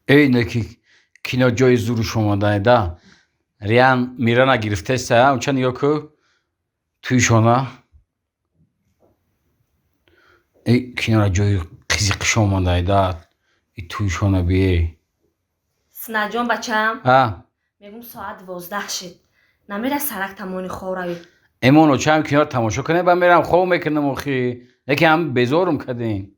عینه که کینا جای زورش اومده دا ریان میرنا گرفته سه اونچه نیا که تویشونه ای کینا جای قیزیقش اومده دا ای تویشونه بیه سنا جان بچم ها میگم ساعت 12 شد نمیره سرک تمونی خوروی ایمونو چه هم کنار تماشا کنه با میرم خواه میکنم اخی یکی هم بزارم کدین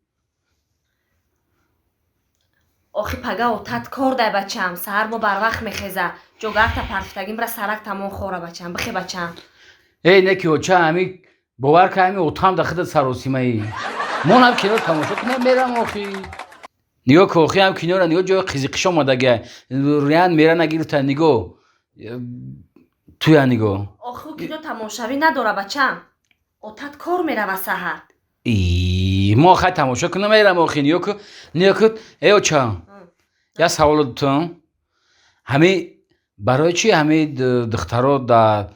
آخی پگه اوتت کار ده بچم سهر ما بر وقت میخیزه جوگه تا پرفتگیم را سرک تمون خوره بچم بخی بچم ای نکی اوچه همی باور که همی اوتام دخد سراسیمه ای من هم کنار تماشا کنم میرم اخی نیا که اخی هم کنار نیا جای قیزیقش اومده گه ریان میره نگیرته نگو توی نگو آخی که دو تماشاوی نداره بچم اوتت کار میره و سهر ای ما خواهی تماشا کنم میرم اخی نیا که ای اوچه یه سوال دوتم همی برای چی همی دخترها در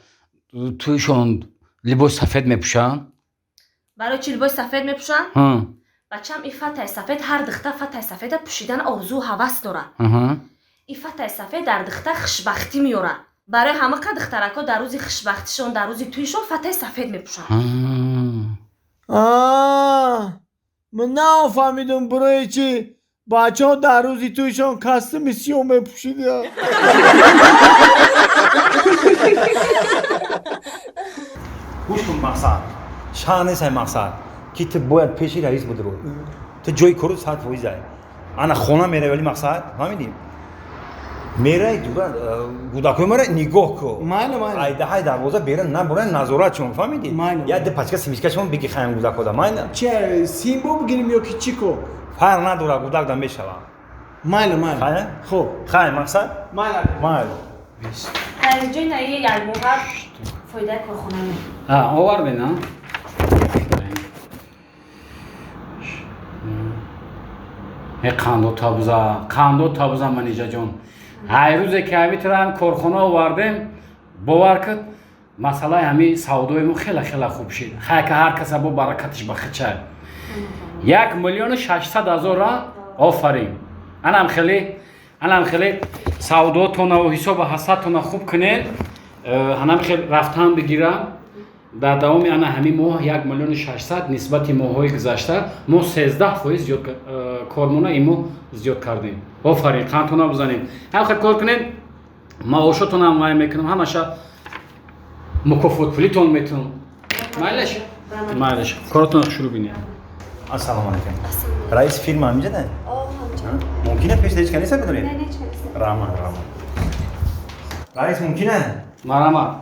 تویشون لباس سفید میپوشن؟ برای چی لباس سفید میپوشن؟ ها بچم این فتح سفید هر دختر فتح سفید پوشیدن آرزو و هوس داره این فتح سفید در دختر خوشبختی میاره برای همه که دخترکا در روز خوشبختیشون در روز تویشون فتح سفید میپوشن من نفهمیدم برای چی بچه ها در روزی تویشان کاستوم سیاه میپوشیدن گوش کن مقصد شاه نیست مقصد که تو باید پیشی رئیس بود رو تو جای کارو ساعت فویزه انا خونه میره ولی مقصد فهمیدیم میره دوران گوداکوی میره نگاه کو مایل ایده های دروازه بیرن نه برن نظارت چون فهمیدیم مایل. یاد پچکا سیمیسکاشون بگی خایم گوداکو دا مایل چه سیمبو بگیریم یا که چیکو فرق نداره گوداک دا میشوه مایل خایم خب خایم مقصد مایل در اینجا نه یک موقع فایده کارخونه می ها آور بینا ای قندو تابوزا منیجا جون های روزه که همی تر هم کارخونه آوردیم باور کد مسئله همی سودای ما خیلی خوب شد خیلی که هر کس با برکتش بخچه 1,600,000 آفرین انم خیلی سوداتون و حساب حسابتون خوب کنید انم خیلی رفتم بگیرم در دوام انا همین ماه 1,600,000 نسبت ماه‌های گذشته ما 13% زیاد کارمون ایمو زیاد کردیم آفرین قانتونا بزنیم هم خیلی کار کنین معاشتون هم وای میکنم همش مکافات پولیتون میتون مالش کارتون شروع بینید السلام علیکم رئیس فیلم هم میده ممکنه پیش دیگه کنیسه بدونید نه راما رئیس ممکنه مرحبا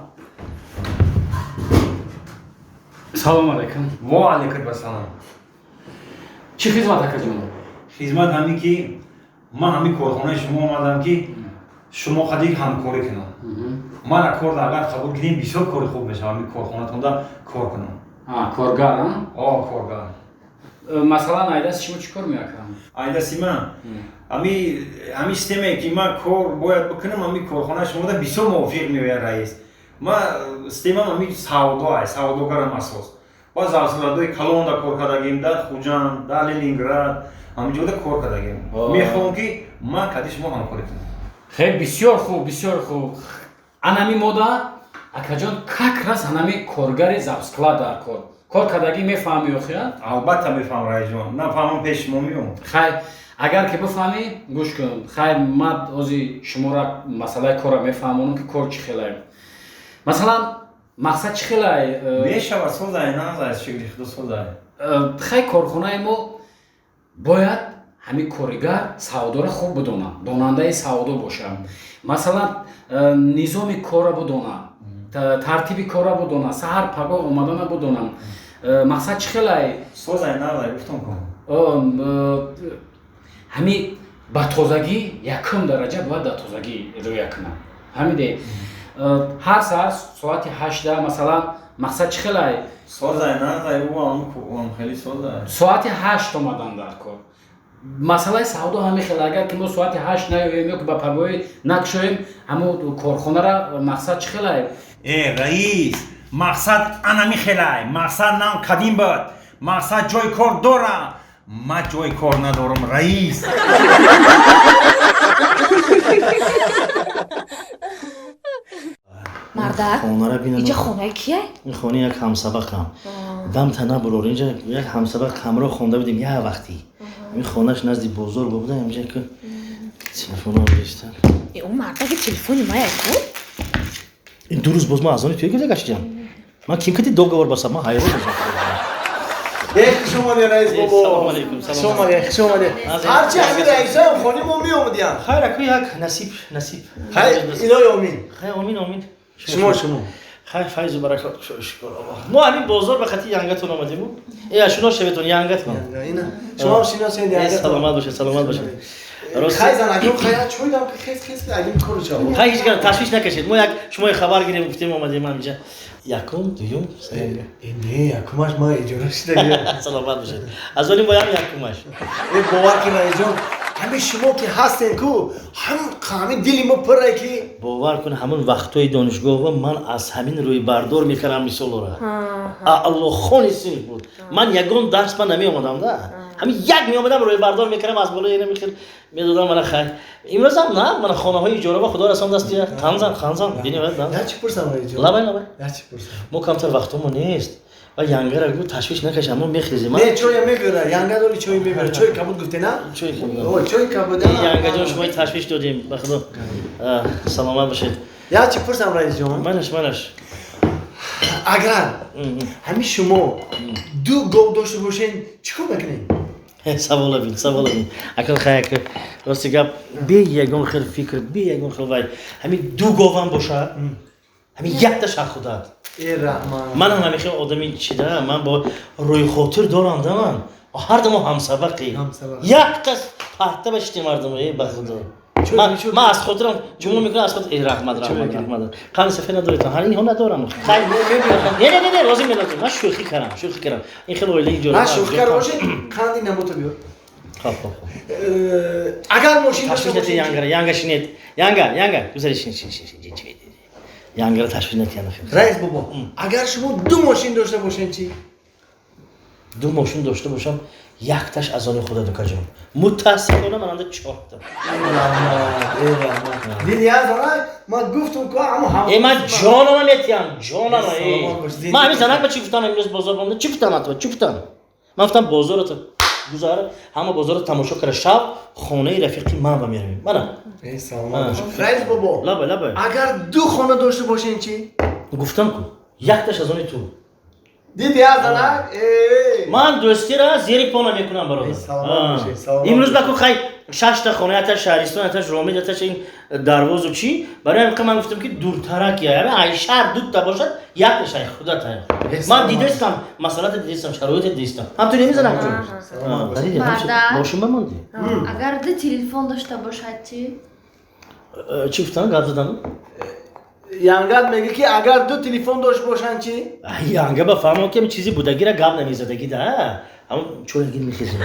سلام علیکم و علیکم السلام چی خدمت کردیم خدمت همین که من همین کارخانه شما اومدم که شما خدیگ همکاری کنم من کار اگر قبول کنیم بسیار کار خوب میشه همین کارخانه‌تون دا کار کنم کارگر کارگر مثلا ایداس شما چیکار میکنم ایداسی من همین سیستمی که من کار باید بکنم همین کارخانه شما دا بسیار موافق میوید رئیس ما سیستمم همین سوداگرم اساس باز завсёдои калон да кор кардагим дар хуҷанд дар ленинград ҳаминҷода кор кардагим мехоҳам ки ман кади шумо ҳамкорӣ кунам خیلی بسیار خوب анами мода акаҷон как раз анами коргари завсклад дар кор кардагӣ мефаҳмӣ охия албатта мефаҳмам раиҷон нафаҳмам пеш шумо меом хай агар ки бифаҳмӣ гӯш кун хай ман ози шумора масъалаи корро мефаҳмонам ки кор чӣ хелае масалан мақсад чӣ хелае мешавад созае назае шикли худо созае хай корхонаи мо бояд ҳамин коригар савдора хуб бидонад донандаи савдо бошад масалан низоми корра бидонад тартиби корра бидонад саҳар пагоҳ омадана бидонад мақсад чӣ хелае созае назае гуфтам кун ҳамин ба тозагӣ якум дараҷа бояд дар тозагӣ риоя кунад ҳамиде ҳар саҳар соати 8 масалан мақсад чӣ хелае созае назае ам хеле созае соати 8 омадан дар кор масъалаи савдо ҳамин хеле агар ки мо соати 8 наёем ё ки ба пагоҳӣ накушоем ҳамун корхонара мақсад чӣ хелае раис мақсад анами хелае мақсад нам кадим буд мақсад ҷои кор дорам ман ҷои кор надорам раис мардак خونه را بینم اینجا خونه کیه؟ این خونه یک همسبقم دم تنه برور اینجا یک همسبق همراه خونده بودیم یه وقتی این خونهش نزدی بزرگ بوده اینجا که تلفن رو بیشتر اون مردک تلفنی ما یکون؟ این دو روز باز ما از آنی توی گذه گشتیم من کیم کتی دو گوار باسم من حیران باشم خوش اومدی رئیس سلام بابا علیکم خوش اومدی خوش اومدی هرچی همین رئیس هم خونی ما می اومدیم خیر اکو یک نصیب خیر الهی آمین خیر آمین شما خیر فیض و برکات شکر آقا ما همین بازار به خاطر ینگتون آمدیم ای شنو شبتون ینگت کن اینا شما هم شناسید یعنی سلامت باشه خیلی زن اگه خیلی چوی دم که خیلی اگه کارو چاو خیلی هیچ تشویش نکشید ما یک شما خبر گیریم گفتیم اومدیم اینجا یکم دوم سوم نه یکمش ما اجاره شده سلامت باشه از ولی باید یکمش ای باور کن رئیس جان همه شما که هستین کو همین دلی ما پره که باور کن همون وقتای دانشگاه من از همین روی بردار میکردم مثال را الله خونی سین بود من یگان درس من نمی اومدم ده همین یک می اومدم روی بردار میکردم از بالا اینو میخیر میدادم من خیر امروز هم نه من خانه های اجاره با خدا رسوند دستی خانزان بینی بعد نه چی پرسم رئیس جان لبای نه چی پرسم ما کمتر وقتمون نیست و ینگه را گفت تشویش نکشم ما میخریزیم نه چوی میبره ینگه داری چوی میبره چوی کبود گفته نه چوی اوه چوی کبود نه ینگه جان شما تشویش دادیم به خدا سلامت باشید یا چی پرسم رئیس جان منش اگر همین شما دو گاو داشته باشین چیکار میکنین سوال بین اکل خیر که راستی گپ بی یگان خیر فکر بی یگان خیر وای همین دو گاوم باشه همین یک تا شخ خودت ای رحمان من هم همیشه آدمی چیده من با روی خاطر دارم ده من هر دم همسبقی یک قص پرته بشتی مردم ای به خدا من از خاطرم جمله میکنم از خاطر ای رحمت قند سفید ندارید هر این ها ندارم خیلی نه لازم نیست من شوخی کردم این خیلی ولی اینجوری نه شوخی کرده باشین قندی نموتو بیار خب اگر ماشین داشته تشویش باشین ینگه شنید ینگه گذاری شین ینگه تشویش نتیانه رئیس بابا اگر شما دو ماشین داشته باشین چی دو ماشین داشته باشم یک تاش از آن خدا دکجم متاسفانه من انده 4 تا ای رحمان دیدی از ما گفتم که اما ای من جانم میتیم ای من همین زنک به چی گفتم امروز بازار بودم چی گفتم من گفتم بازار تو گذاره همه بازار تماشا کرده شب خانه رفیقی من با میرم من ای سلام رئیس بابا لبه اگر دو خانه داشته باشین چی گفتم کو یک تاش از آن تو دیدی از من دوستی را زیری پا نمیکنم برادر امروز بکو خیلی 6 تا خانه اتش شهرستان اتش رومید اتش این دروازه و چی برای همین من گفتم که دورترک یعنی ای شهر دو تا باشد یک شهر خدا تا من دیدستم مسئله دیدستم شرایط دیدستم هم تو نمیزنم چون ماشین بموندی اگر ده تلفن داشته باشد چی گفتن گپ زدن ینگت میگه که اگر دو تلفن داشته باشن چی ینگه بفهمم که چیزی بودگی را گپ نمیزدگی ده همون چون گیر میخیزیم